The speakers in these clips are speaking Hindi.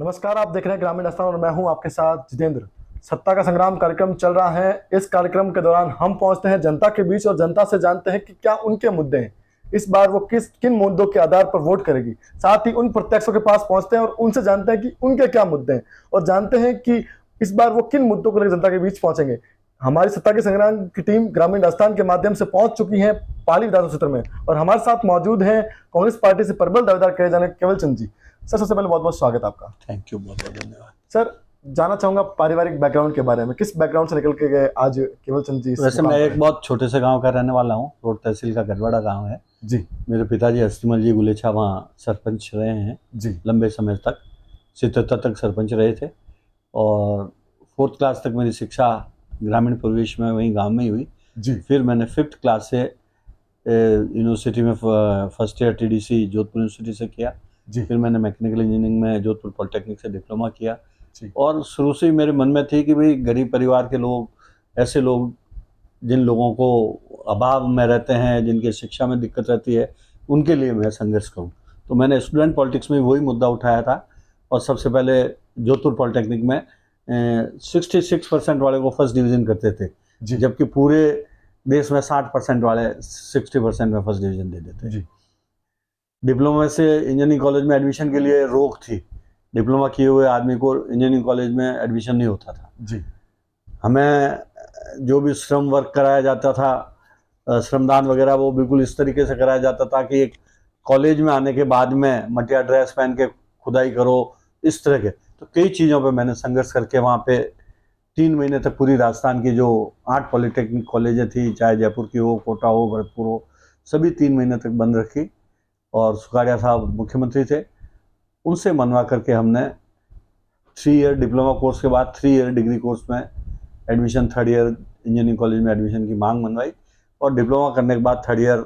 नमस्कार, आप देख रहे हैं ग्रामीण स्थान और मैं हूं आपके साथ जितेंद्र। सत्ता का संग्राम कार्यक्रम चल रहा है। इस कार्यक्रम के दौरान हम पहुंचते हैं जनता के बीच और जनता से जानते हैं कि क्या उनके मुद्दे हैं, इस बार वो किन मुद्दों के आधार पर वोट करेगी। साथ ही उन प्रत्यक्षों के पास पहुंचते हैं और उनसे जानते हैं कि उनके क्या मुद्दे हैं और जानते हैं कि इस बार वो किन मुद्दों को लेकर जनता के बीच पहुंचेंगे। हमारी सत्ता के संग्राम की टीम ग्रामीण स्थान के माध्यम से पहुंच चुकी है पाली विधानसभा क्षेत्र में और हमारे साथ मौजूद हैं कांग्रेस पार्टी से प्रबल दावेदार कहे जाने केवल चंद जी। सर, सबसे पहले बहुत बहुत स्वागत आपका। थैंक यू, बहुत बहुत धन्यवाद। सर, जानना चाहूंगा पारिवारिक बैकग्राउंड के बारे में, किस बैकग्राउंड से निकल के गए आज केवल चंद जी? वैसे मैं एक बहुत छोटे से गांव का रहने वाला हूं। रोड तहसील का गढ़वाड़ा गांव है जी। मेरे पिताजी हस्तिमल जी गुलेछा वहाँ सरपंच रहे हैं जी। लंबे समय तक, 77 तक सरपंच रहे थे और 4th क्लास तक मेरी शिक्षा ग्रामीण परिवेश में वहीं गांव में ही हुई जी। फिर मैंने 5th क्लास से यूनिवर्सिटी में first year TDC Jodhpur university से किया जी। फिर मैंने मैकेनिकल इंजीनियरिंग में जोधपुर पॉलिटेक्निक से डिप्लोमा किया जी। और शुरू से ही मेरे मन में थी कि भाई गरीब परिवार के लोग, ऐसे लोग जिन लोगों को अभाव में रहते हैं, जिनके शिक्षा में दिक्कत रहती है, उनके लिए मैं संघर्ष करूं। तो मैंने स्टूडेंट पॉलिटिक्स में वही मुद्दा उठाया था और सबसे पहले जोधपुर पॉलिटेक्निक में 66% वाले को फर्स्ट डिवीज़न करते थे, जबकि पूरे देश में 60% वाले 60% में फर्स्ट डिवीज़न दे देते जी। डिप्लोमा से इंजीनियरिंग कॉलेज में एडमिशन के लिए रोक थी। डिप्लोमा किए हुए आदमी को इंजीनियरिंग कॉलेज में एडमिशन नहीं होता था जी। हमें जो भी श्रम वर्क कराया जाता था, श्रमदान वगैरह, वो बिल्कुल इस तरीके से कराया जाता था कि एक कॉलेज में आने के बाद में मटिया ड्रेस पहन के खुदाई करो, इस तरह के। तो कई चीज़ों पे मैंने संघर्ष करके वहाँ पे 3 महीने तक पूरी राजस्थान की जो 8 पॉलिटेक्निक कॉलेजें थी, चाहे जयपुर की हो, कोटा हो, भरतपुर हो, सभी 3 महीने तक बंद रखी और सुखाड़िया साहब मुख्यमंत्री थे, उनसे मनवा करके हमने 3 ईयर डिप्लोमा कोर्स के बाद 3 ईयर डिग्री कोर्स में admission, 3rd year engineering college में एडमिशन की मांग मनवाई और डिप्लोमा करने के बाद 3rd ईयर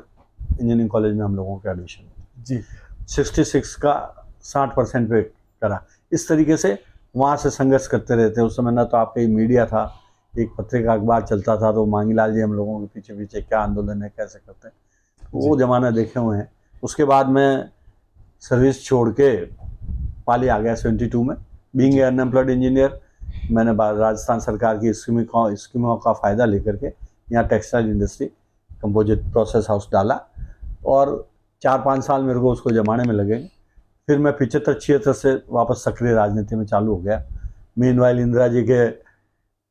इंजीनियरिंग कॉलेज में हम लोगों का एडमिशन जी 66 का 60% पे करा। इस तरीके से वहाँ से संघर्ष करते रहते। उस समय ना तो आपका ही मीडिया था, एक पत्रिका अखबार चलता था, तो मांगीलाल जी हम लोगों के पीछे पीछे क्या आंदोलन है, कैसे करते हैं, वो ज़माना देखे हुए हैं। उसके बाद मैं सर्विस छोड़ के पाली आ गया 72 में। बीइंग अनएम्प्लॉयड इंजीनियर, मैंने राजस्थान सरकार की स्कीमों का फ़ायदा लेकर के यहाँ textile industry composite process house डाला और 4-5 साल मेरे को उसको जमाने में लगेंगे। फिर मैं 75-76 से वापस सक्रिय राजनीति में चालू हो गया। मीनवाइल इंदिरा जी के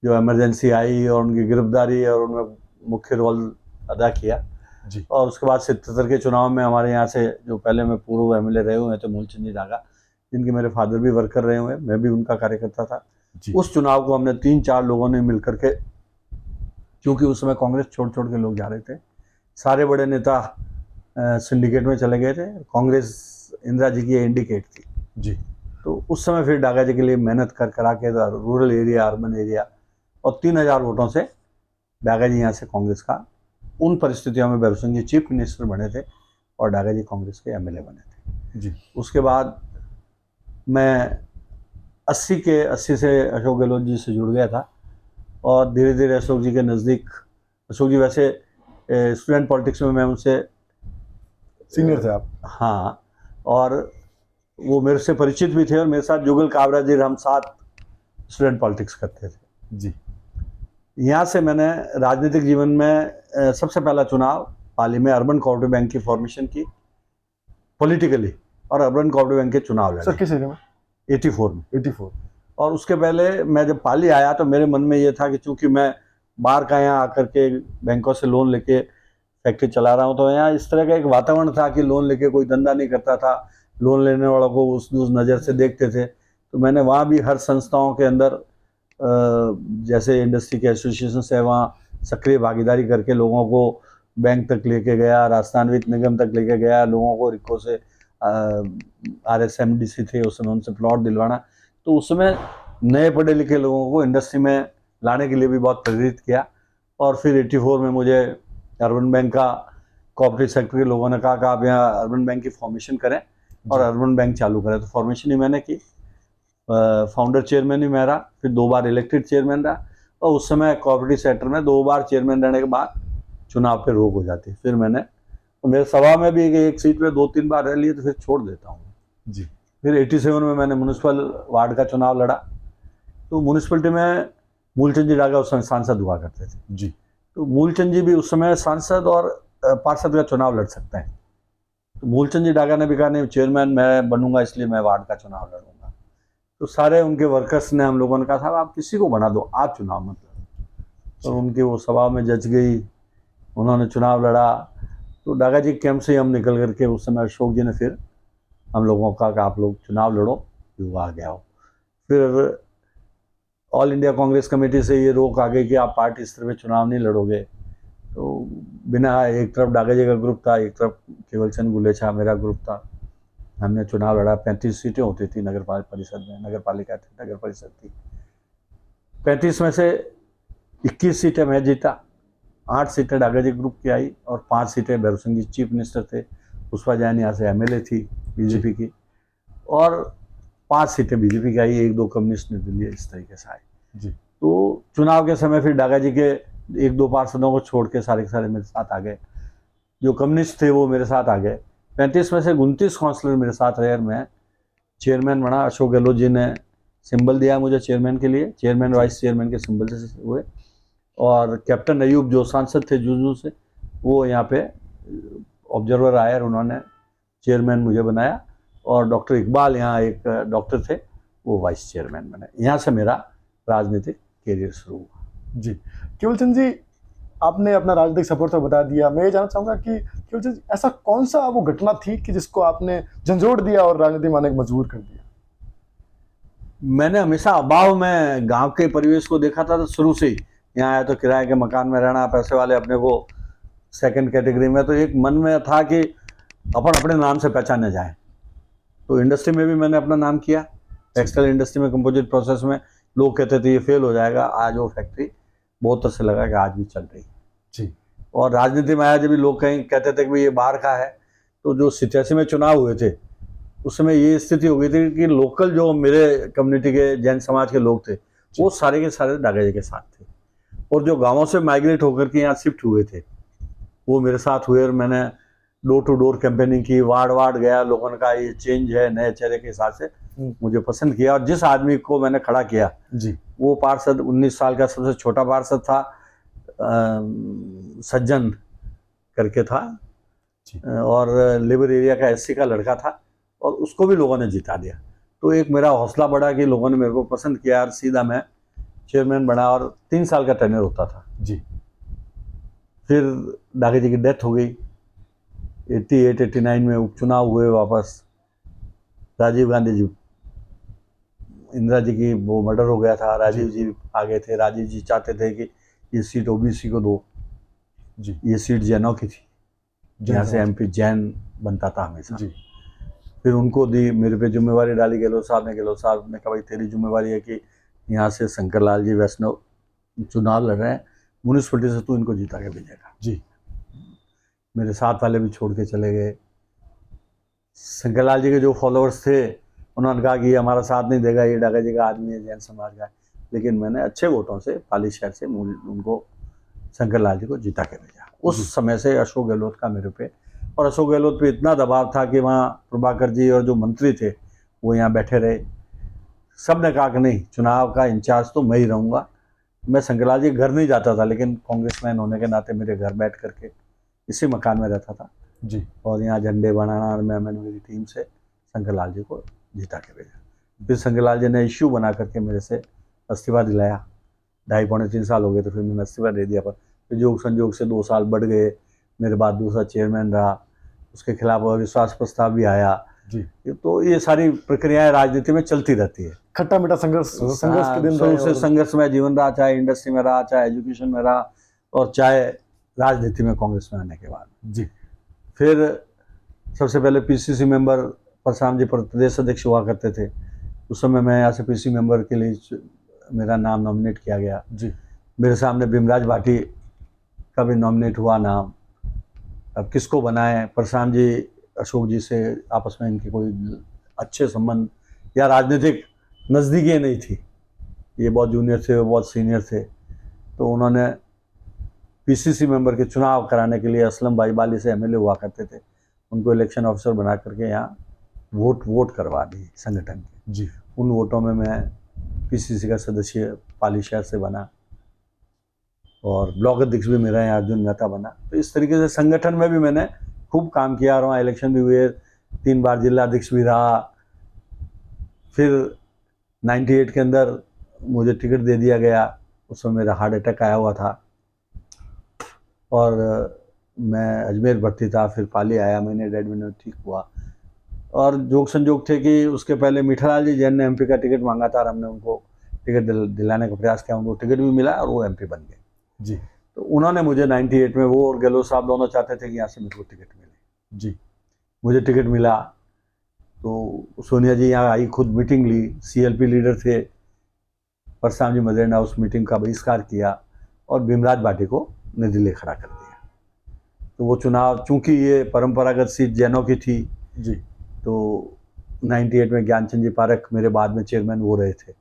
जो इमरजेंसी आई और उनकी गिरफ्तारी और उनमें मुख्य रोल अदा किया जी। और उसके बाद 77 के चुनाव में हमारे यहाँ से जो पहले में पूर्व MLA रहे हुए थे मूलचंद जी डागा, जिनके मेरे फादर भी वर्कर रहे हुए, मैं भी उनका कार्यकर्ता था जी। उस चुनाव को हमने 3-4 लोगों ने मिल करके, क्योंकि उस समय कांग्रेस छोड़ के लोग जा रहे थे, सारे बड़े नेता सिंडिकेट में चले गए थे, कांग्रेस इंदिरा जी की इंडिकेट थी जी। तो उस समय फिर डागा जी के लिए मेहनत करा के रूरल एरिया, अर्बन एरिया और 3000 वोटों से डागा जी यहाँ से कांग्रेस का, उन परिस्थितियों में भैरों सिंह जी चीफ मिनिस्टर बने थे और डागा जी कांग्रेस के MLA बने थे जी। उसके बाद मैं 80 से अशोक गहलोत जी से जुड़ गया था और धीरे धीरे अशोक जी के नज़दीक, अशोक जी वैसे स्टूडेंट पॉलिटिक्स में मैं उनसे सीनियर थे आप? हाँ, और वो मेरे से परिचित भी थे और मेरे साथ जुगल काबरा जी, हम साथ स्टूडेंट पॉलिटिक्स करते थे जी। यहाँ से मैंने राजनीतिक जीवन में सबसे पहला चुनाव पाली में अर्बन कोऑपरेटिव बैंक की फॉर्मेशन की पॉलिटिकली और अर्बन कोऑपरेटिव बैंक के चुनाव लड़े। सर, किस एरिया में? 84 में। 84। और उसके पहले मैं जब पाली आया तो मेरे मन में ये था कि चूंकि मैं बाहर का यहाँ आकर के बैंकों से लोन लेके फैक्ट्री चला रहा हूँ, तो यहाँ इस तरह का एक वातावरण था कि लोन लेके कोई धंधा नहीं करता था, लोन लेने वालों को उस नज़र से देखते थे। तो मैंने वहाँ भी हर संस्थाओं के अंदर जैसे इंडस्ट्री के एसोसिएशन से वहाँ सक्रिय भागीदारी करके लोगों को बैंक तक लेके गया, राजस्थान वित्त निगम तक लेके गया, लोगों को रिको से RSMDC थे उस समय, उनसे प्लॉट दिलवाना। तो उस समय नए पढ़े लिखे लोगों को इंडस्ट्री में लाने के लिए भी बहुत प्रेरित किया। और फिर 84 में मुझे अर्बन बैंक का कोऑपरेटिव सेक्टर के लोगों ने कहा कि आप यहाँ अर्बन बैंक की फॉर्मेशन करें और अर्बन बैंक चालू करें। तो फॉर्मेशन ही मैंने की, फाउंडर चेयरमैन ही मैं रहा, फिर 2 बार इलेक्टेड चेयरमैन रहा और उस समय कोऑपरेटिव सेक्टर में 2 बार चेयरमैन रहने के बाद चुनाव पे रोक हो जाती। फिर मैंने, तो मेरे सभा में भी एक सीट पे 2-3 बार रह लिए तो फिर छोड़ देता हूँ जी। फिर 87 में मैंने म्यूनिसिपल वार्ड का चुनाव लड़ा। तो म्यूनिसिपलिटी में मूलचंद जी डागा उस समय सांसद हुआ करते थे जी। तो मूलचंद जी भी उस समय सांसद और पार्षद का चुनाव लड़ सकते हैं। तो मूलचंद जी डागा ने भी कहा नहीं, चेयरमैन मैं बनूंगा, इसलिए मैं वार्ड का चुनाव लड़ूंगा। तो सारे उनके वर्कर्स ने, हम लोगों ने कहा साहब आप किसी को बना दो, आप चुनाव मत लड़ो। तो उनकी वो सभा में जच गई, उन्होंने चुनाव लड़ा। तो डागा जी कैंप से हम निकल करके उस समय अशोक जी ने फिर हम लोगों का कि आप लोग चुनाव लड़ो, युवा आ गया हो। फिर ऑल इंडिया कांग्रेस कमेटी से ये रोक आ गई कि आप पार्टी स्तर पे चुनाव नहीं लड़ोगे। तो बिना, एक तरफ डागा जी का ग्रुप था, एक तरफ केवल चंद गुलेछा मेरा ग्रुप था। हमने चुनाव लड़ा। 35 सीटें होती थी नगर परिषद में, नगर पालिका थी, नगर परिषद थी। 35 में से 21 सीटें मैं जीता, 8 सीटें डागा जी ग्रुप की आई और 5 सीटें भैरव सिंह जी चीफ मिनिस्टर थे, पुष्पा जैन यहाँ से एमएलए थी बीजेपी की, और 5 सीटें बीजेपी की आई, 1-2 कम्युनिस्ट ने दिल्ली, इस तरीके से आई जी। तो चुनाव के समय फिर डागा जी के 1-2 पार्षदों को छोड़ के सारे के सारे मेरे साथ आ गए। जो कम्युनिस्ट थे वो मेरे साथ आ गए। 35 में से 29 काउंसलर मेरे साथ रहे और मैं चेयरमैन बना। अशोक गहलोत जी ने सिंबल दिया मुझे चेयरमैन के लिए, चेयरमैन वाइस चेयरमैन के सिंबल से हुए। और कैप्टन अयूब जो सांसद थे जुजू से, वो यहाँ पे ऑब्जर्वर आए और उन्होंने चेयरमैन मुझे बनाया। और डॉक्टर इकबाल यहाँ एक डॉक्टर थे, वो वाइस चेयरमैन बने। यहाँ से मेरा राजनीतिक कैरियर शुरू हुआ। जी। केवल चंद जी, आपने अपना राजनीतिक सफर तो बता दिया। मैं ये जानना चाहूँगा कि केवल चंद जी, ऐसा कौन सा वो घटना थी कि जिसको आपने झंझोड़ दिया और राजनीति में आने को मजबूर कर दिया? मैंने हमेशा अभाव में गांव के परिवेश को देखा था, तो शुरू से ही यहाँ आया तो किराए के मकान में रहना, पैसे वाले अपने को सेकंड कैटेगरी में, तो एक मन में था कि अपन अपने नाम से पहचाने जाए। तो इंडस्ट्री में भी मैंने अपना नाम किया। टेक्सटाइल इंडस्ट्री में कंपोजिट प्रोसेस में लोग कहते थे ये फेल हो जाएगा, आज वो फैक्ट्री बहुत अच्छे लगा कि आज भी चल रही जी। और राजनीति में आया जब भी लोग कहीं कहते थे कि भाई ये बाहर का है, तो जो 87 में चुनाव हुए थे उस समय ये स्थिति हो गई थी कि लोकल जो मेरे कम्युनिटी के जैन समाज के लोग थे वो सारे के सारे डागा जी के साथ थे, और जो गाँवों से माइग्रेट होकर के यहाँ शिफ्ट हुए थे वो मेरे साथ हुए। और मैंने डोर टू डोर कैंपेनिंग की, वार्ड वार्ड गया, लोगों ने कहा ये चेंज है, नए चेहरे के हिसाब से मुझे पसंद किया। और जिस आदमी को मैंने खड़ा किया जी, वो पार्षद 19 साल का सबसे छोटा पार्षद था, सज्जन करके था, और लेबर एरिया का एससी का लड़का था, और उसको भी लोगों ने जिता दिया। तो एक मेरा हौसला बढ़ा कि लोगों ने मेरे को पसंद किया और सीधा मैं चेयरमैन बना, और 3 साल का टेन्योर होता था जी। फिर डागा जी की डेथ हो गई। 88-89 में उपचुनाव हुए वापस। राजीव गांधी जी, इंदिरा जी की वो मर्डर हो गया था, राजीव जी आ गए थे। राजीव जी चाहते थे कि ये सीट ओबीसी को दो जी। ये सीट जैनों की थी, जहाँ से एमपी जैन बनता था हमेशा जी। फिर उनको दी, मेरे पे जिम्मेवारी डाली गहलोत साहब ने कहा भाई तेरी जिम्मेवारी है कि यहाँ से शंकर लाल जी वैष्णव चुनाव लड़ रहे हैं, म्यूनिसिपलिटी से तू इनको जीता के भेजेगा। जी। मेरे साथ वाले भी छोड़ के चले गए। शंकर लाल जी के जो फॉलोअर्स थे उन्होंने कहा कि ये हमारा साथ नहीं देगा, ये डागा जी का आदमी है, जैन समाज का है। लेकिन मैंने अच्छे वोटों से पाली शहर से उनको शंकर लाल जी को जिता के भेजा। उस समय से अशोक गहलोत का मेरे पे, और अशोक गहलोत पे इतना दबाव था कि वहाँ प्रभाकर जी और जो मंत्री थे वो यहाँ बैठे रहे। सब ने कहा कि नहीं, चुनाव का इंचार्ज तो मैं ही रहूँगा। मैं शंकर लाल जी के घर नहीं जाता था, लेकिन कांग्रेसमैन होने के नाते मेरे घर बैठ करके इसी मकान में रहता था जी। और यहाँ झंडे बनाना, और मैंने मेरी टीम से शंकर लाल जी को जिता के भेजा। फिर शंकर लाल जी ने इश्यू बना करके मेरे से इस्तीफा दिलाया। 2.5-3 साल हो गए, तो फिर मैंने इस्तीफा दे दिया। पर फिर योग संयोग से 2 साल बढ़ गए, मेरे बाद दूसरा चेयरमैन रहा, उसके खिलाफ अविश्वास प्रस्ताव भी आया जी। तो ये सारी प्रक्रियाएं राजनीति में चलती रहती है। खट्टा मीठा संघर्ष के दिन शुरू से संघर्ष में जीवन रहा, चाहे इंडस्ट्री में रहा, चाहे एजुकेशन में रहा, और चाहे राजनीति में कांग्रेस में आने के बाद। जी। फिर सबसे पहले पीसीसी मेंबर परशुराम जी प्रदेश अध्यक्ष हुआ करते थे। उस समय मैं यहाँ से पीसी मेंबर के लिए मेरा नाम नॉमिनेट किया गया। जी। मेरे सामने भीमराज भाटी का भी नॉमिनेट हुआ नाम। अब किसको बनाएं, परशुराम जी अशोक जी से आपस में इनके कोई अच्छे संबंध या राजनीतिक नज़दीकी नहीं थी, ये बहुत जूनियर थे, वो बहुत सीनियर थे। तो उन्होंने पीसीसी मेंबर के चुनाव कराने के लिए असलम भाई बाली से एमएलए हुआ करते थे, उनको इलेक्शन ऑफिसर बना करके यहाँ वोट करवा दी संगठन के। जी। उन वोटों में मैं पीसीसी का सदस्य पाली शहर से बना और ब्लॉक अध्यक्ष भी मेरा यहाँ अर्जुन मेहता बना। तो इस तरीके से संगठन में भी मैंने खूब काम किया और वहाँ इलेक्शन भी हुए, 3 बार जिला अध्यक्ष भी रहा। फिर 98 के अंदर मुझे टिकट दे दिया गया, उस समय मेरा हार्ट अटैक आया हुआ था और मैं अजमेर भर्ती था, फिर पाली आया, महीने 1.5 महीने में ठीक हुआ। और जोग संजोग थे कि उसके पहले मीठालाल जी जैन ने एमपी का टिकट मांगा था और हमने उनको टिकट दिलाने का प्रयास किया, उनको टिकट भी मिला और वो एमपी बन गए। जी। तो उन्होंने मुझे 98 में, वो और गहलोत साहब दोनों चाहते थे कि यहाँ से मेरे को टिकट मिले। जी। मुझे टिकट मिला तो सोनिया जी यहाँ आई, खुद मीटिंग ली, सीएलपी लीडर थे परसाम जी मदेरना, उस मीटिंग का बहिष्कार किया और भीमराज बाटी को निर्दलीय खड़ा कर दिया। तो वो चुनाव, चूंकि ये परंपरागत सीट जैनों की थी जी, तो 98 में ज्ञानचंद जी पारख मेरे बाद में चेयरमैन वो रहे थे,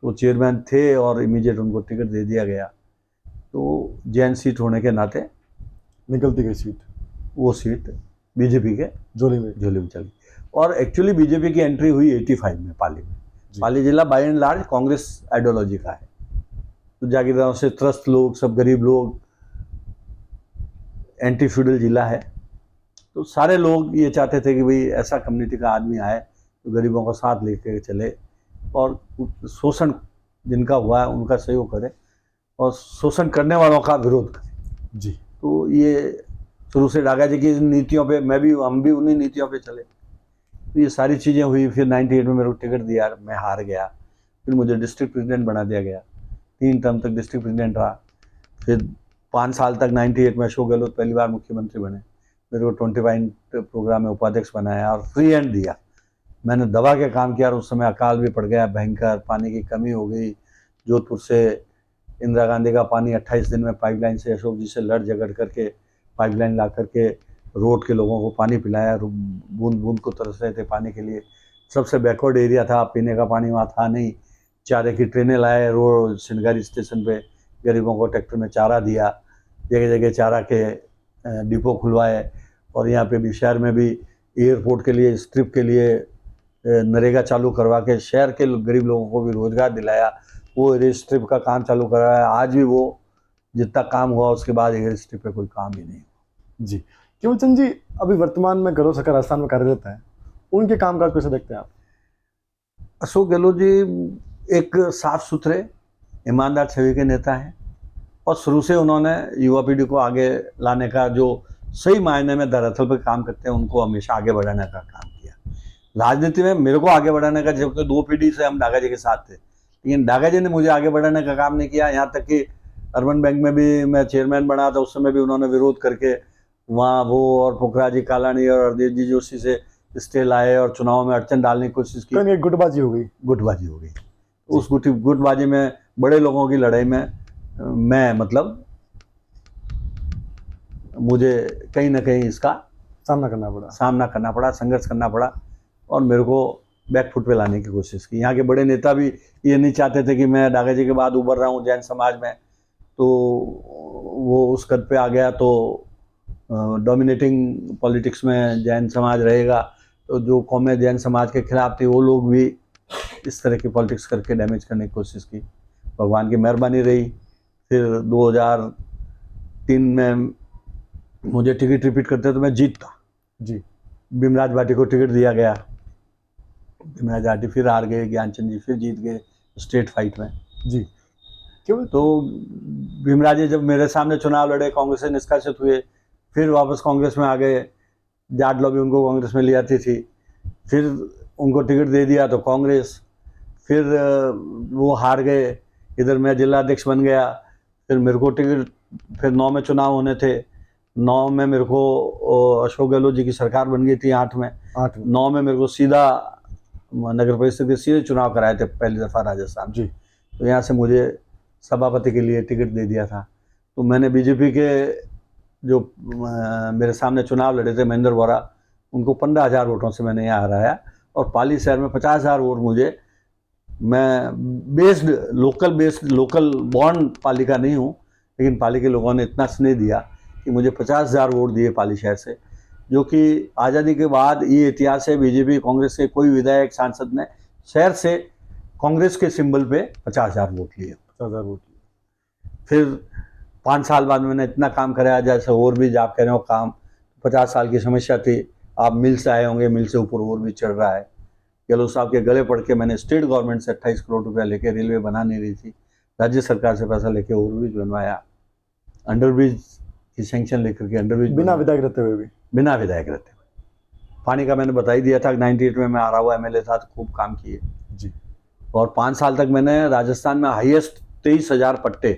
वो चेयरमैन थे और इमीडिएट उनको टिकट दे दिया गया। तो जैन सीट होने के नाते निकलती गई सीट, वो सीट बीजेपी के झोली में चली। और एक्चुअली बीजेपी की एंट्री हुई 85 में पाली में। पाली जिला by and large Congress ideology का है, तो जागीरदारों से त्रस्त लोग, सब गरीब लोग, एंटी फ्यूडल जिला है। तो सारे लोग ये चाहते थे कि भाई ऐसा कम्युनिटी का आदमी आए तो गरीबों का साथ लेकर चले और शोषण जिनका हुआ है उनका सहयोग करे और शोषण करने वालों का विरोध करे। जी। तो ये शुरू से डागा जी की नीतियों पे हम भी उन्हीं नीतियों पे चले। तो ये सारी चीज़ें हुई। फिर 98 में मेरे को टिकट दिया, मैं हार गया। फिर मुझे डिस्ट्रिक्ट प्रेसिडेंट बना दिया गया, 3 टर्म तक डिस्ट्रिक्ट प्रेसिडेंट रहा। फिर 5 साल तक 98 में अशोक गहलोत पहली बार मुख्यमंत्री बने, मेरे को 25 प्रोग्राम में उपाध्यक्ष बनाया और फ्री हैंड दिया। मैंने दबा के काम किया और उस समय अकाल भी पड़ गया भयंकर, पानी की कमी हो गई। जोधपुर से इंदिरा गांधी का पानी 28 दिन में पाइपलाइन से अशोक जी से लड़ झगड़ करके पाइपलाइन ला करके रोड के लोगों को पानी पिलाया। बूंद बूंद को तरस रहे थे पानी के लिए। सबसे बैकवर्ड एरिया था, पीने का पानी वहाँ था नहीं। चारे की ट्रेनें लाए, रोड सिंगारी स्टेशन पे गरीबों को ट्रैक्टर में चारा दिया, जगह जगह चारा के डिपो खुलवाए। और यहाँ पे भी शहर में भी एयरपोर्ट के लिए, स्ट्रिप के लिए नरेगा चालू करवा के शहर के गरीब लोगों को भी रोजगार दिलाया। वो एयर स्ट्रिप का काम चालू कराया। आज भी वो जितना काम हुआ उसके बाद एयर स्ट्रिप पे कोई काम ही नहीं हुआ। जी। केवलचंद जी अभी वर्तमान में गहलोत सरकार राजस्थान में कार्यरत है, उनके कामकाज कैसे देखते हैं आप? अशोक गहलोत जी एक साफ सुथरे ईमानदार छवि के नेता हैं और शुरू से उन्होंने युवा पीढ़ी को आगे लाने का, जो सही मायने में धरातल पर काम करते हैं, उनको हमेशा आगे बढ़ाने का काम किया। राजनीति में मेरे को आगे बढ़ाने का, जबकि 2 पीढ़ी से हम डागा जी के साथ थे, लेकिन डागा जी ने मुझे आगे बढ़ाने का काम नहीं किया। यहाँ तक कि अर्बन बैंक में भी मैं चेयरमैन बना था, उस समय भी उन्होंने विरोध करके वहाँ वो और पोखराजी कालानी और हरदेव जी जोशी से स्टे लाए और चुनाव में अड़चन डालने की कोशिश की। एक गुटबाजी हो गई। उस गुटबाजी में, बड़े लोगों की लड़ाई में मैं, मतलब मुझे कहीं ना कहीं इसका सामना करना पड़ा, संघर्ष करना पड़ा और मेरे को बैकफुट पे लाने की कोशिश की। यहाँ के बड़े नेता भी ये नहीं चाहते थे कि मैं डागा जी के बाद उभर रहा हूँ जैन समाज में, तो वो उस कद पे आ गया तो डोमिनेटिंग पॉलिटिक्स में जैन समाज रहेगा। तो जो कौमें जैन समाज के खिलाफ थी वो लोग भी इस तरह की पॉलिटिक्स करके डैमेज करने की कोशिश की। भगवान की मेहरबानी रही। फिर 2003 में मुझे टिकट रिपीट करते तो मैं जीतता। जी। भीमराज बाटी को टिकट दिया गया, भीमराज बाटी फिर हार गए, ज्ञानचंद जी फिर जीत गए स्टेट फाइट में। जी। क्यों? तो भीमराज जी जब मेरे सामने चुनाव लड़े, कांग्रेस से निष्कासित हुए, फिर वापस कांग्रेस में आ गए। जाट लॉबी उनको कांग्रेस में ले आती थी, फिर उनको टिकट दे दिया तो कांग्रेस, फिर वो हार गए। इधर मैं जिला अध्यक्ष बन गया, फिर मेरे को टिकट, फिर 9 में चुनाव होने थे। 9 में मेरे को अशोक गहलोत जी की सरकार बन गई थी 8 में। 9 में मेरे को सीधा नगर परिषद के सीधे चुनाव कराए थे पहली दफ़ा राजस्थान। जी। तो यहाँ से मुझे सभापति के लिए टिकट दे दिया था। तो मैंने बीजेपी के जो मेरे सामने चुनाव लड़े थे महेंद्र वोरा, उनको 15,000 वोटों से मैंने यहाँ हराया और पाली शहर में 50,000 वोट मुझे, मैं लोकल बॉर्न पाली का नहीं हूँ, लेकिन पाली के लोगों ने इतना स्नेह दिया कि मुझे 50,000 वोट दिए पाली शहर से। जो कि आज़ादी के बाद ये इतिहास है, बीजेपी कांग्रेस के कोई विधायक सांसद ने शहर से कांग्रेस के सिंबल पे 50,000 वोट लिए। 50,000 वोट। फिर 5 साल बाद मैंने इतना काम कराया, जैसे ओवरब्रिज आप कह रहे हो काम, 50 साल की समस्या थी, आप मिल से आए होंगे, मिल से ऊपर ओवरब्रिज चढ़ रहा है। गहलोत साहब के गले पड़ के मैंने स्टेट गवर्नमेंट से 28 करोड़ रुपया लेके, रेलवे बना नहीं रही थी, राज्य सरकार से पैसा लेके ओवरब्रिज बनवाया, अंडरब्रिज की सैंक्शन लेकर के अंडरब्रिज बिना विधायक रहते हुए भी। बिना विधायक रहते हुए। पानी का मैंने बता ही दिया था, 98 में मैं आ रहा हुआ एमएलए था, तो खूब काम किए जी। और 5 साल तक मैंने राजस्थान में हाईएस्ट 23,000 पट्टे,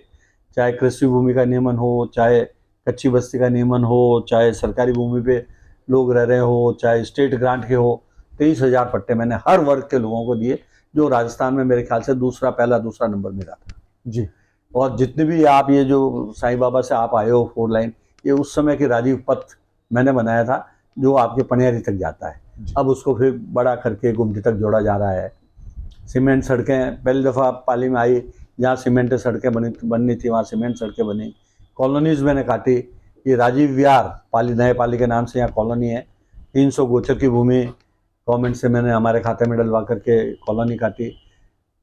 चाहे कृषि भूमि का नियमन हो, चाहे कच्ची बस्ती का नियमन हो, चाहे सरकारी भूमि पे लोग रह रहे हो, चाहे स्टेट ग्रांट के हो, 23,000 पट्टे मैंने हर वर्ग के लोगों को दिए, जो राजस्थान में मेरे ख्याल से पहला दूसरा नंबर मेरा था जी। और जितने भी आप ये जो साईं बाबा से आप आए हो 4 लाइन, ये उस समय की राजीव पथ मैंने बनाया था, जो आपके पनियारी तक जाता है। अब उसको फिर बड़ा करके गुमटी तक जोड़ा जा रहा है। सीमेंट सड़कें पहली दफ़ा पाली में आई, जहाँ सीमेंट सड़कें बननी थी वहाँ सीमेंट सड़कें बनी। कॉलोनीज़ मैंने काटी, ये राजीव विहार पाली, नए पाली के नाम से यहाँ कॉलोनी है। 300 गोचर की भूमि गवर्नमेंट से मैंने हमारे खाते में डलवा करके कॉलोनी काटी।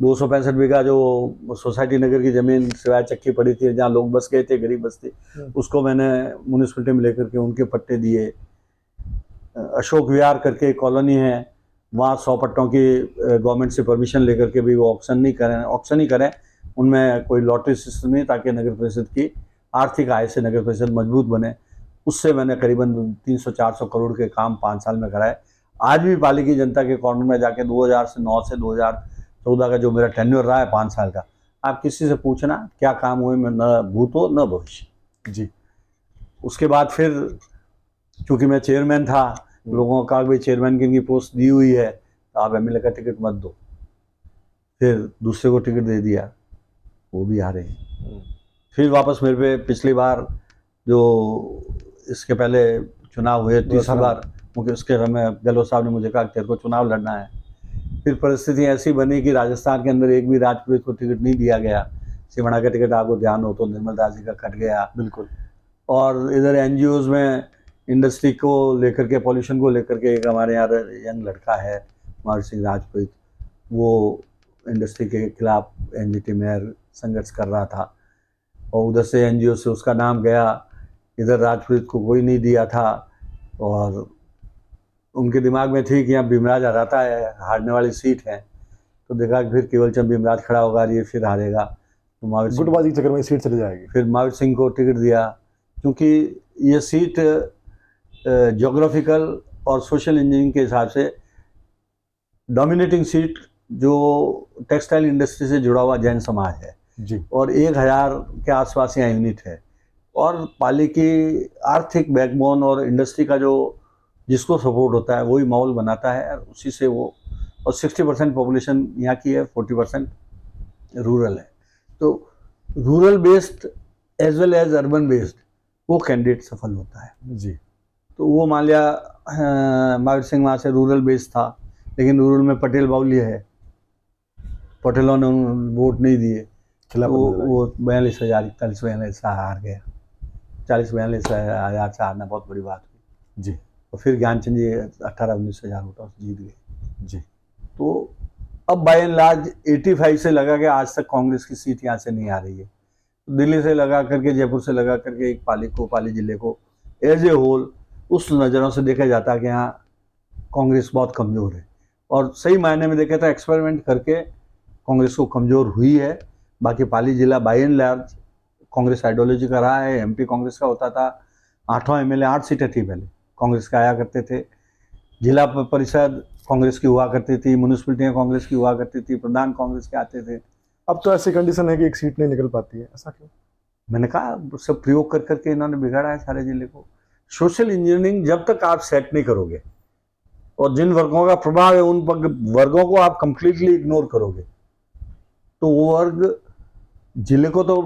265 बीघा जो सोसाइटी नगर की ज़मीन सिवाय चक्की पड़ी थी, जहाँ लोग बस गए थे, गरीब बस्ती, उसको मैंने म्यूनिसिपलिटी में लेकर के उनके पट्टे दिए। अशोक विहार करके कॉलोनी है, वहाँ 100 पट्टों की गवर्नमेंट से परमिशन लेकर के भी वो ऑक्शन ही करें, उनमें कोई लॉटरी सिस्टम नहीं, ताकि नगर परिषद की आर्थिक आय से नगर परिषद मजबूत बने। उससे मैंने करीबन 300-400 करोड़ के काम 5 साल में कराए। आज भी पाली की जनता के कॉर्नर में जाके 2009 से 2014 का जो मेरा टेन्योर रहा है 5 साल का, आप किसी से पूछना क्या काम हुए, में न भूतो न भविष्य जी। उसके बाद फिर चूँकि मैं चेयरमैन था, लोगों का भाई चेयरमैन की इनकी पोस्ट दी हुई है, तो आप एमएलए का टिकट मत दो। फिर दूसरे को टिकट दे दिया, वो भी आ रहे हैं। फिर वापस मेरे पे पिछली बार जो इसके पहले चुनाव हुए, तीसरी बार, क्योंकि उसके समय गहलोत साहब ने मुझे कहा तेरे को चुनाव लड़ना है। फिर परिस्थिति ऐसी बनी कि राजस्थान के अंदर एक भी राजपुरोहित को टिकट नहीं दिया गया। सिमड़ा का टिकट आपको ध्यान हो तो निर्मल दास जी का कट गया, बिल्कुल। और इधर एनजीओज में इंडस्ट्री को लेकर के, पॉल्यूशन को लेकर के, एक हमारे यहाँ यंग लड़का है महावीर सिंह राजपुरोहित, वो इंडस्ट्री के खिलाफ एनजीटी में संघर्ष कर रहा था और उधर से एनजीओ से उसका नाम गया। इधर राजपुरोहित को कोई नहीं दिया था और उनके दिमाग में थी कि यहाँ भीमराज हराता है, हारने वाली सीट है, तो देखा कि फिर केवल चंद भीमराज खड़ा होगा, ये फिर हारेगा, तो महावीर सिंह गुटबाजी के चक्कर में सीट चली जाएगी। फिर महावीर सिंह को टिकट दिया, क्योंकि ये सीट ज्योग्राफिकल और सोशल इंजीनियरिंग के हिसाब से डोमिनेटिंग सीट जो टेक्सटाइल इंडस्ट्री से जुड़ा हुआ जैन समाज है जी, और 1000 के आसपास यहाँ यूनिट है और पाली की आर्थिक बैकबोन और इंडस्ट्री का जो जिसको सपोर्ट होता है वही माहौल बनाता है, उसी से वो, और 60% पॉपुलेशन यहाँ की है, 40% रूरल है, तो rural based as well as urban based वो कैंडिडेट सफल होता है जी। तो वो मान लिया महावीर सिंह वहाँ से रूरल बेस्ड था, लेकिन रूरल में पटेल बाहुल्य है, पटेलों ने वोट नहीं दिए, वो 42,000 41,000 से हार गया। 40-42,000 से हारना बहुत बड़ी बात हुई जी। और फिर ज्ञानचंद जी 18-19,000 वोटों से जीत गए जी। तो अब बाय एंड लार्ज 85 से लगा कि आज तक कांग्रेस की सीट यहाँ से नहीं आ रही है, तो दिल्ली से लगा करके, जयपुर से लगा करके एक पाली जिले को एज ए होल उस नज़रों से देखा जाता है कि यहाँ कांग्रेस बहुत कमज़ोर है, और सही मायने में देखे तो एक्सपेरिमेंट करके कांग्रेस को कमज़ोर हुई है। बाकी पाली जिला by and large Congress ideology का रहा है, एमपी कांग्रेस का होता था, 8 एमएलए 8 सीटें थी पहले कांग्रेस का आया करते थे, जिला परिषद कांग्रेस की हुआ करती थी, म्यूनिसिपलिटियाँ कांग्रेस की हुआ करती थी, प्रधान कांग्रेस के आते थे। अब तो ऐसी कंडीशन है कि एक सीट नहीं निकल पाती है, ऐसा क्यों? मैंने कहा सब प्रयोग कर करके इन्होंने बिगाड़ा है सारे जिले को। सोशल इंजीनियरिंग जब तक आप सेट नहीं करोगे और जिन वर्गों का प्रभाव है उन वर्गों को आप कंप्लीटली इग्नोर करोगे तो वो वर्ग जिले को तो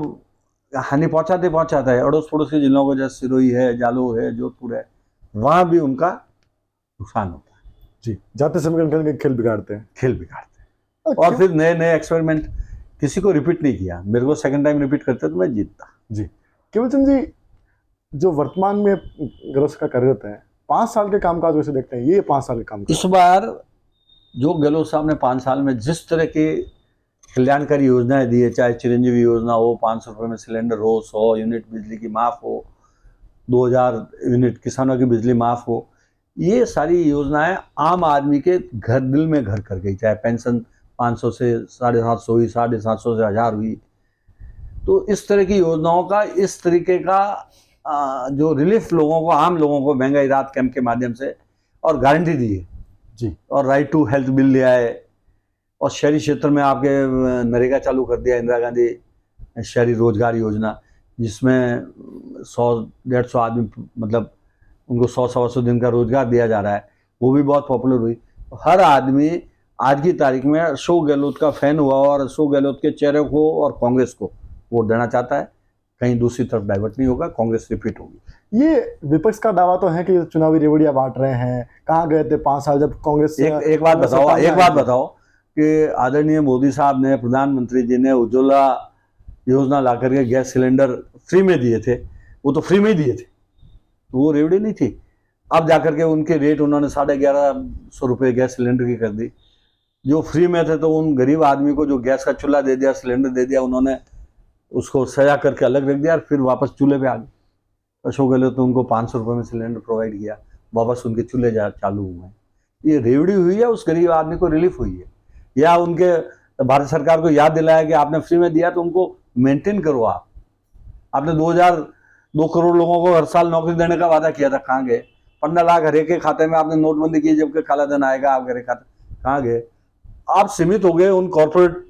हानि पहुंचाता है। अड़ोस पड़ोस के जिलों को जैसे सिरोही है, जालोर है, जोधपुर है, वहाँ भी उनका नुकसान होता है जी। जाते समय खेल बिगाड़ते हैं और फिर नए नए एक्सपेरिमेंट किसी को रिपीट नहीं किया। मेरे को सेकंड टाइम रिपीट करते तो मैं जीतता जी। केवल चंद जी, जो वर्तमान में गहलोत का कार्यरत है 5 साल के कामकाज कैसे देखते हैं, ये 5 साल के काम? इस बार जो गहलोत साहब ने 5 साल में जिस तरह की कल्याणकारी योजनाएं दी है, चाहे चिरंजीवी योजना हो, 500 रुपये में सिलेंडर हो, 100 यूनिट बिजली की माफ़ हो, 2000 यूनिट किसानों की बिजली माफ़ हो, ये सारी योजनाएं आम आदमी के घर दिल में घर कर गई। चाहे पेंशन 500 से 750 हुई, 750 से 1000 हुई। तो इस तरह की योजनाओं का, इस तरीके का जो रिलीफ लोगों को, आम लोगों को महंगाई राहत कैंप के माध्यम से और गारंटी दी है जी। और राइट टू हेल्थ बिल लिया है, और शहरी क्षेत्र में आपके नरेगा चालू कर दिया, इंदिरा गांधी शहरी रोजगार योजना, जिसमें 100-150 आदमी, मतलब उनको 100-125 दिन का रोजगार दिया जा रहा है। वो भी बहुत पॉपुलर हुई। हर आदमी आज की तारीख में अशोक गहलोत का फैन हुआ और अशोक गहलोत के चेहरे को और कांग्रेस को वोट देना चाहता है। कहीं दूसरी तरफ डाइवर्ट नहीं होगा, कांग्रेस रिपीट होगी। ये विपक्ष का दावा तो है कि चुनावी रेवड़ियां बांट रहे हैं। कहाँ गए थे 5 साल जब कांग्रेस? एक बात बताओ कि आदरणीय मोदी साहब ने, प्रधानमंत्री जी ने उज्ज्वला योजना ला करके गैस सिलेंडर फ्री में दिए थे। वो तो फ्री में ही दिए थे, तो वो रेवड़ी नहीं थी। अब जाकर के उनके रेट उन्होंने 1150 रुपये गैस सिलेंडर की कर दी। जो फ्री में थे तो उन गरीब आदमी को जो गैस का चूल्हा दे दिया, सिलेंडर दे दिया, उन्होंने उसको सजा करके अलग रख दिया और फिर वापस चूल्हे पे आ गए। अशोक गहलोत ने उनको 500 रुपये में सिलेंडर प्रोवाइड किया, वापस उनके चूल्हे चालू हुए हैं। ये रेवड़ी हुई है, उस गरीब आदमी को रिलीफ हुई है, या उनके भारत सरकार को याद दिलाया कि आपने फ्री में दिया तो उनको मेंटेन करो। आपने 2 करोड़ लोगों को हर साल नौकरी देने का वादा किया था, कहाँ गए? 15 लाख हर एक के खाते में आपने नोटबंदी की, जबकि काला धन आएगा आपके हर खाते, कहाँ गए? आप सीमित हो गए उन कॉर्पोरेट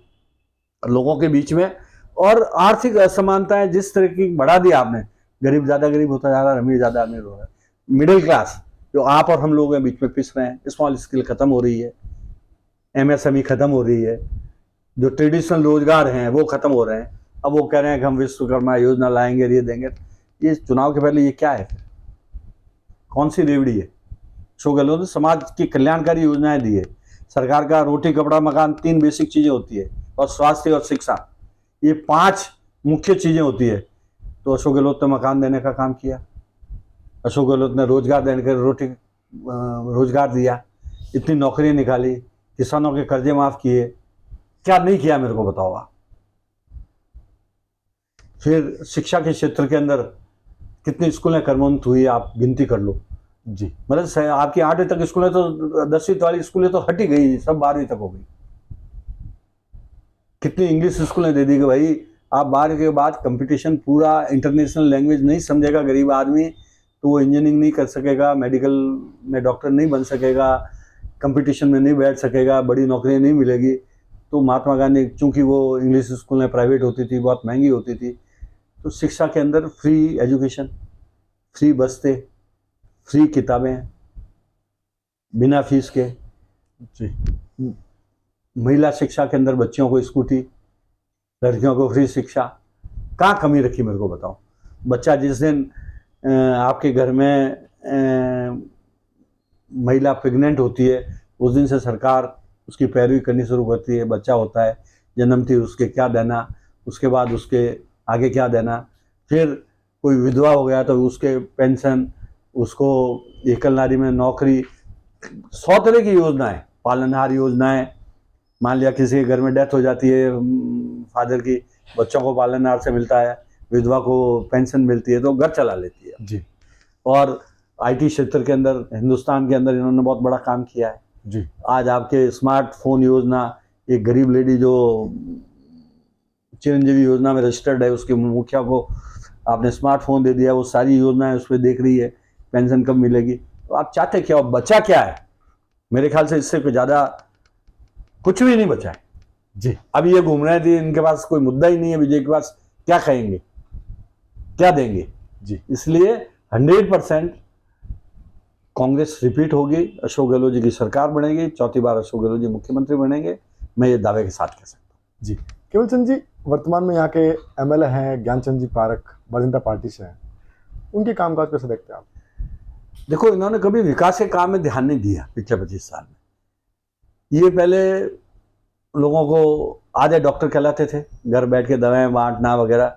लोगों के बीच में, और आर्थिक असमानताएं जिस तरह की बढ़ा दी आपने, गरीब ज्यादा गरीब होता जा रहा है, अमीर ज्यादा अमीर हो रहा है। मिडिल क्लास जो आप और हम लोग हैं बीच में पिस रहे हैं। स्मॉल स्किल खत्म हो रही है, MSME खत्म हो रही है, जो ट्रेडिशनल रोजगार हैं वो खत्म हो रहे हैं। अब वो कह रहे हैं कि हम विश्वकर्मा योजना लाएंगे, ये देंगे। ये चुनाव के पहले ये क्या है? कौन सी रेवड़ी है? अशोक गहलोत ने समाज की कल्याणकारी योजनाएं दी है। सरकार का रोटी कपड़ा मकान 3 बेसिक चीजें होती है, और स्वास्थ्य और शिक्षा, ये 5 मुख्य चीजें होती है। तो अशोक गहलोत ने मकान देने का काम किया, अशोक गहलोत ने रोजगार देने का रोजगार दिया, इतनी नौकरियां निकाली, किसानों के कर्जे माफ किए। क्या नहीं किया मेरे को बताओ आप। फिर शिक्षा के क्षेत्र के अंदर कितनी स्कूलें कर्मोन्मुख हुई, आप गिनती कर लो जी। मतलब आपकी 8वीं तक स्कूलें तो, 10वीं वाली स्कूलें तो हट ही गई, सब 12वीं तक हो गई। कितनी इंग्लिश स्कूलें दे दी कि भाई आप 12वीं के बाद कंपटीशन पूरा इंटरनेशनल लैंग्वेज नहीं समझेगा गरीब आदमी, तो वो इंजीनियरिंग नहीं कर सकेगा, मेडिकल में डॉक्टर नहीं बन सकेगा, कंपटीशन में नहीं बैठ सकेगा, बड़ी नौकरियां नहीं मिलेगी। तो महात्मा गांधी, चूंकि वो इंग्लिश स्कूलें प्राइवेट होती थी, बहुत महंगी होती थी, तो शिक्षा के अंदर फ्री एजुकेशन, फ्री बस्ते, फ्री किताबें बिना फीस के जी। महिला शिक्षा के अंदर बच्चियों को स्कूटी, लड़कियों को फ्री शिक्षा। कहाँ कमी रखी मेरे को बताओ। बच्चा जिस दिन आपके घर में महिला प्रेग्नेंट होती है, उस दिन से सरकार उसकी पैरवी करनी शुरू करती है। बच्चा होता है, जन्मती उसके क्या देना, उसके बाद उसके आगे क्या देना। फिर कोई विधवा हो गया तो उसके पेंशन, उसको एकल नारी में नौकरी, 100 तरह की योजनाएं, पालनहार योजनाएं। मान लिया किसी के घर में डेथ हो जाती है फादर की, बच्चों को पालनहार से मिलता है, विधवा को पेंशन मिलती है, तो घर चला लेती है जी। और IT क्षेत्र के अंदर, हिंदुस्तान के अंदर इन्होंने बहुत बड़ा काम किया है जी। आज आपके स्मार्टफोन योजना, एक गरीब लेडी जो चिरंजीवी योजना में रजिस्टर्ड है, उसके मुखिया को आपने स्मार्टफोन दे दिया, वो सारी योजनाएं उस पर देख रही है, पेंशन कब मिलेगी। तो आप चाहते क्या हो? बचा क्या है? मेरे ख्याल से इससे कोई ज़्यादा कुछ भी नहीं बचा है जी। अब ये घूम रहे थे, इनके पास कोई मुद्दा ही नहीं है विजय के पास, क्या कहेंगे, क्या देंगे जी। इसलिए 100% कांग्रेस रिपीट होगी, अशोक गहलोत जी की सरकार बनेगी, 4थी बार अशोक गहलोत जी मुख्यमंत्री बनेंगे, मैं ये दावे के साथ कह सकता हूँ जी। केवल चंद जी वर्तमान में यहाँ के MLA हैं ज्ञानचंद जी पारख, भारतीय जनता पार्टी से हैं, उनके कामकाज कैसे देखते हैं आप? देखो, इन्होंने कभी विकास के काम में ध्यान नहीं दिया पिछले 25 साल में। ये पहले लोगों को, आधे डॉक्टर कहलाते थे, घर बैठ के दवाएं बांटना वगैरह,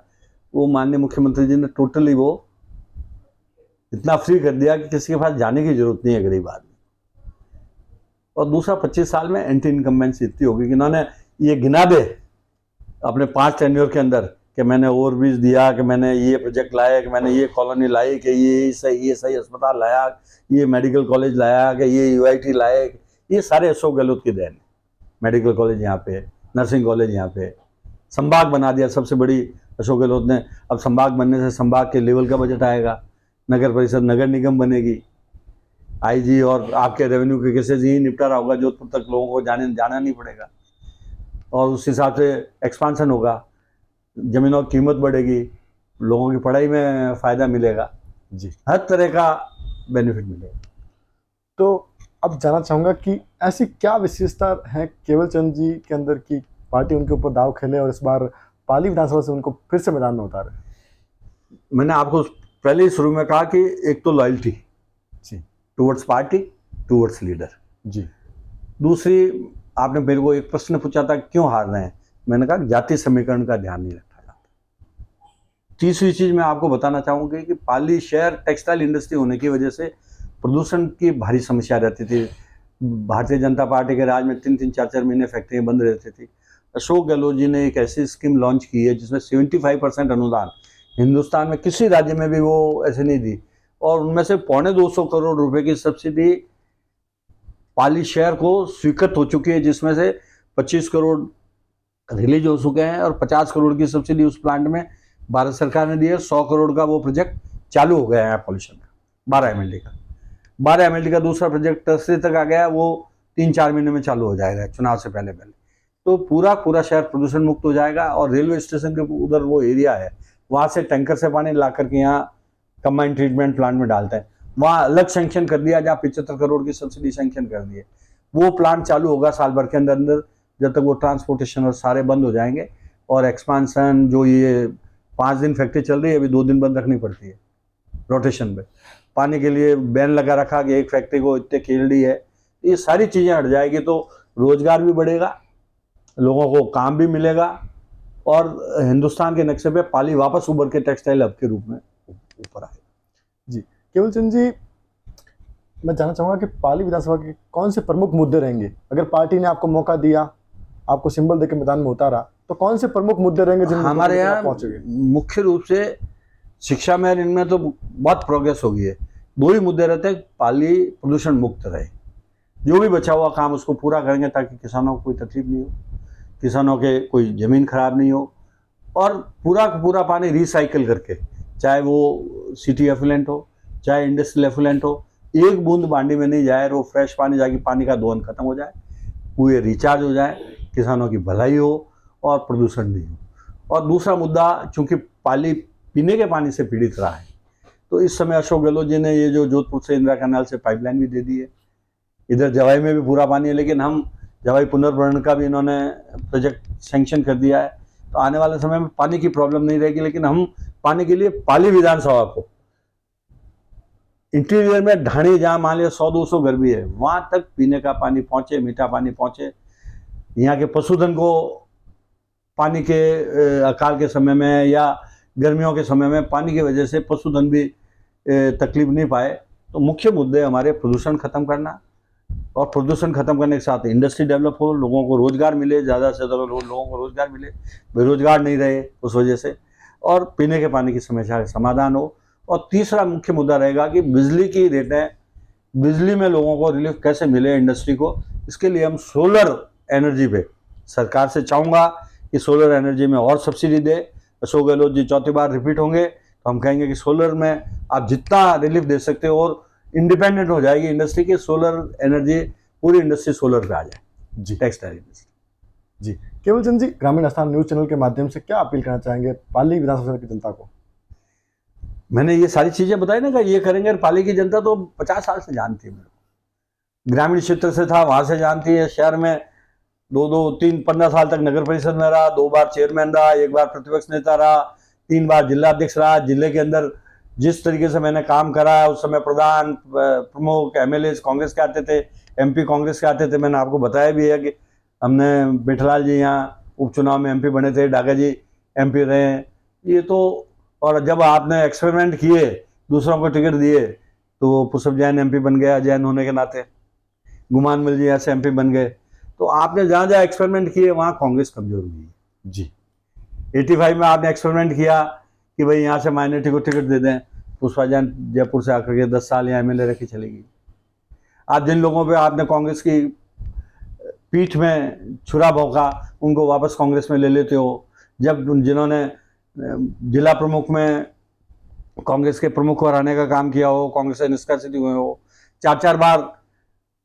वो माननीय मुख्यमंत्री जी ने टोटली वो इतना फ्री कर दिया कि किसी के पास जाने की जरूरत नहीं है गरीब आदमी। और दूसरा 25 साल में एंटी इनकम्बेंसी इतनी होगी कि इन्होंने ये गिना दे अपने 5 टेन्योर के अंदर कि मैंने ओवरब्रिज दिया, कि मैंने ये प्रोजेक्ट लाया, कि मैंने ये कॉलोनी लाई, कि ये सही अस्पताल लाया, ये मेडिकल कॉलेज लाया, कि ये यूआईटी लाए। ये सारे अशोक गहलोत की देन है। मेडिकल कॉलेज यहाँ पे, नर्सिंग कॉलेज यहाँ पे, संभाग बना दिया सबसे बड़ी अशोक गहलोत ने। अब संभाग बनने से संभाग के लेवल का बजट आएगा, नगर परिषद नगर निगम बनेगी, आईजी और आपके रेवेन्यू के केसेज ही निपटारा होगा, जोधपुर तक लोगों को जाना नहीं पड़ेगा। और उस हिसाब से एक्सपांसन होगा, जमीनों की कीमत बढ़ेगी, लोगों की पढ़ाई में फ़ायदा मिलेगा जी, हर तरह का बेनिफिट मिलेगा। तो अब जानना चाहूँगा कि ऐसी क्या विशेषता है केवल चंद जी के अंदर की पार्टी उनके ऊपर दाव खेले और इस बार पाली विधानसभा से उनको फिर से मैदान में उतारे? मैंने आपको पहले ही शुरू में कहा कि एक तो लॉयल्टी जी टूवर्ड्स पार्टी, टूवर्ड्स लीडर जी। दूसरी, आपने मेरे को एक प्रश्न पूछा था क्यों हार रहे हैं, मैंने कहा जाति समीकरण का ध्यान नहीं रखा जाता। तीसरी चीज मैं आपको बताना चाहूँगी कि पाली शहर टेक्सटाइल इंडस्ट्री होने की वजह से प्रदूषण की भारी समस्या रहती थी। भारतीय जनता पार्टी के राज में 3-3, 4-4 महीने फैक्ट्रियाँ बंद रहती थी। अशोक गहलोत जी ने एक ऐसी स्कीम लॉन्च की है जिसमें 75% अनुदान हिंदुस्तान में किसी राज्य में भी वो ऐसे नहीं दी, और उनमें से 250 करोड़ रुपए की सब्सिडी पाली शहर को स्वीकृत हो चुकी है, जिसमें से 25 करोड़ रिलीज हो चुके हैं और 50 करोड़ की सब्सिडी उस प्लांट में भारत सरकार ने दी है। 100 करोड़ का वो प्रोजेक्ट चालू हो गया है पॉल्यूशन का, 12 MLD का। 12 MLD का दूसरा प्रोजेक्ट टर्सरी तक आ गया, वो 3-4 महीने में चालू हो जाएगा चुनाव से पहले। तो पूरा शहर प्रदूषण मुक्त हो जाएगा। और रेलवे स्टेशन के उधर वो एरिया है, वहाँ से टैंकर से पानी ला करके यहाँ कंबाइंड ट्रीटमेंट प्लांट में डालते हैं। वहाँ अलग सैंक्शन कर दिया, जहाँ 75 करोड़ की सब्सिडी सैंक्शन कर दी है। वो प्लांट चालू होगा साल भर के अंदर अंदर, जब तक वो ट्रांसपोर्टेशन और सारे बंद हो जाएंगे। और एक्सपांसन, जो ये 5 दिन फैक्ट्री चल रही है, अभी 2 दिन बंद रखनी पड़ती है रोटेशन पे। पानी के लिए बैन लगा रखा कि एक फैक्ट्री को इतने KLD है। ये सारी चीज़ें हट जाएगी तो रोजगार भी बढ़ेगा, लोगों को काम भी मिलेगा, और हिंदुस्तान के नक्शे पे पाली वापस उभर के टेक्सटाइल हब के रूप में ऊपर आए जी। केवल चंद जी, मैं जानना चाहूँगा कि पाली विधानसभा के कौन से प्रमुख मुद्दे रहेंगे? अगर पार्टी ने आपको मौका दिया, आपको सिंबल देकर मैदान में उतारा, तो कौन से प्रमुख मुद्दे रहेंगे जिन हमारे यहाँ? मुख्य रूप से शिक्षा में, इनमें तो बहुत प्रोग्रेस हो गई है। 2 ही मुद्दे रहते हैं, पाली प्रदूषण मुक्त रहे, जो भी बचा हुआ काम उसको पूरा करेंगे ताकि किसानों को कोई तकलीफ नहीं हो, किसानों के कोई ज़मीन खराब नहीं हो, और पूरा पानी रिसाइकिल करके, चाहे वो सिटी एफुलेंट हो चाहे इंडस्ट्रियल एफुलेंट हो, एक बूंद बांडी में नहीं जाए, वो फ्रेश पानी जाके पानी का दोहन खत्म हो जाए, कुएं रिचार्ज हो जाए, किसानों की भलाई हो और प्रदूषण नहीं हो। और दूसरा मुद्दा, चूंकि पाली पीने के पानी से पीड़ित रहा है, तो इस समय अशोक गहलोत जी ने ये जो जोधपुर से इंदिरा कैनाल से पाइपलाइन भी दे दी है। इधर जवाई में भी पूरा पानी है, लेकिन हम जवाई पुनर्भरण का भी इन्होंने प्रोजेक्ट सैंक्शन कर दिया है। तो आने वाले समय में पानी की प्रॉब्लम नहीं रहेगी। लेकिन हम पानी के लिए पाली विधानसभा को इंटीरियर में ढाणी, जहाँ मान लिया 100-200 घर भी है, वहाँ तक पीने का पानी पहुँचे, मीठा पानी पहुँचे। यहाँ के पशुधन को पानी के अकाल के समय में या गर्मियों के समय में पानी की वजह से पशुधन भी तकलीफ नहीं पाए। तो मुख्य मुद्दे हमारे प्रदूषण खत्म करना, और प्रदूषण खत्म करने के साथ इंडस्ट्री डेवलप हो, लोगों को रोजगार मिले, ज़्यादा से ज़्यादा लोगों को रोजगार मिले, बेरोजगार नहीं रहे उस वजह से, और पीने के पानी की समस्या का समाधान हो। और तीसरा मुख्य मुद्दा रहेगा कि बिजली की रेटें, बिजली में लोगों को रिलीफ कैसे मिले इंडस्ट्री को। इसके लिए हम सोलर एनर्जी पे सरकार से चाहूँगा कि सोलर एनर्जी में और सब्सिडी दे। अशोक गहलोत जी 4थी बार रिपीट होंगे तो हम कहेंगे कि सोलर में आप जितना रिलीफ दे सकते हो, और इंडिपेंडेंट हो जाएगी इंडस्ट्री की, सोलर एनर्जी, पूरी इंडस्ट्री सोलर पे आ जाए जी, टेक्सटाइल इंडस्ट्री जी। केवल चंद जी, ग्रामीण स्थान न्यूज चैनल के माध्यम से क्या अपील करना चाहेंगे पाली विधानसभा की जनता को? मैंने ये सारी चीजें बताई ना कि ये करेंगे, और पाली की जनता तो 50 साल से जानती है, ग्रामीण क्षेत्र से था वहां से जानती है। शहर में 2-2, 3, 15 साल तक नगर परिषद में रहा, 2 बार चेयरमैन रहा, 1 बार प्रतिपक्ष नेता रहा, 3 बार जिला अध्यक्ष रहा। जिले के अंदर जिस तरीके से मैंने काम करा है, उस समय प्रधान, प्रमुख, MLA कांग्रेस के आते थे, MP कांग्रेस के आते थे। मैंने आपको बताया भी है कि हमने मिठलाल जी यहाँ उपचुनाव में MP बने थे, डागा जी MP रहे। ये तो, और जब आपने एक्सपेरिमेंट किए दूसरों को टिकट दिए तो वो पुष्प जैन एमपी बन गया जैन होने के नाते, गुमान मिल जी ऐसे एमपी बन गए। तो आपने जहाँ जहाँ एक्सपेरिमेंट किए वहाँ कांग्रेस कमजोर हुई। जी 85 में आपने एक्सपेरिमेंट किया कि भाई यहाँ से माइनॉरिटी को टिकट दे दें, पुष्पा जैन जयपुर से आकर के 10 साल यहाँ एमएलए रखी चली गई। आप जिन लोगों पे आपने कांग्रेस की पीठ में छुरा भोंका उनको वापस कांग्रेस में ले लेते हो। जब जिन्होंने जिला प्रमुख में कांग्रेस के प्रमुख बनाने का काम किया हो, कांग्रेस से निष्कासित हुए हो, 4-4 बार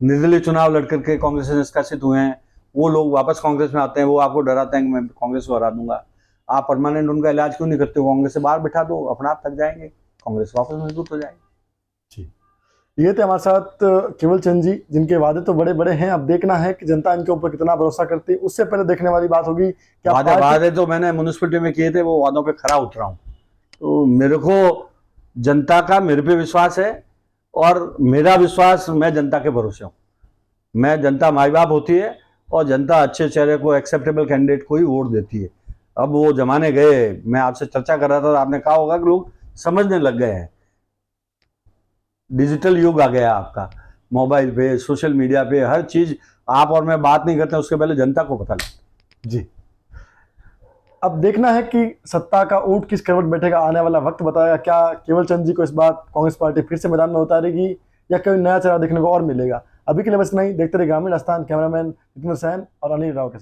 निर्दलीय चुनाव लड़कर के कांग्रेस से निष्कासित हुए हैं, वो लोग वापस कांग्रेस में आते हैं। वो आपको डराते हैं कि मैं कांग्रेस को हरा दूंगा। आप परमानेंट उनका इलाज क्यों नहीं करते हो? कांग्रेस से बाहर बिठा दो, अपना आप थक जाएंगे, कांग्रेस वापस मजबूत हो जाएगी। ये थे हमारे साथ केवल चंद जी, जिनके वादे तो बड़े बड़े हैं। अब देखना है कि जनता इनके ऊपर कितना भरोसा करती है। उससे पहले देखने वाली बात होगी कि वादे तो मैंने म्यूनिसिपैलिटी में किए थे, वो वादों पे खरा उतरा हूँ। तो मेरे को जनता का मेरे पे विश्वास है और मेरा विश्वास मैं जनता के भरोसे हूँ। मैं जनता माई बाप होती है और जनता अच्छे चेहरे को, एक्सेप्टेबल कैंडिडेट को ही वोट देती है। अब वो जमाने गए। मैं आपसे चर्चा कर रहा था, आपने कहा होगा कि लोग समझने लग गए हैं। डिजिटल युग आ गया आपका, मोबाइल पे, सोशल मीडिया पे, हर चीज आप और मैं बात नहीं करते, उसके पहले जनता को पता लगता। जी अब देखना है कि सत्ता का ऊंट किस करवट बैठेगा, आने वाला वक्त बताएगा। क्या केवल चंद जी को इस बार कांग्रेस पार्टी फिर से मैदान में उतारेगी या कोई नया चेहरा देखने को और मिलेगा? अभी के लिए बस नहीं। देखते रहिए ग्रामीण आस्थान। कैमरामैन जितेंद्र सैन और अनिल राव के साथ।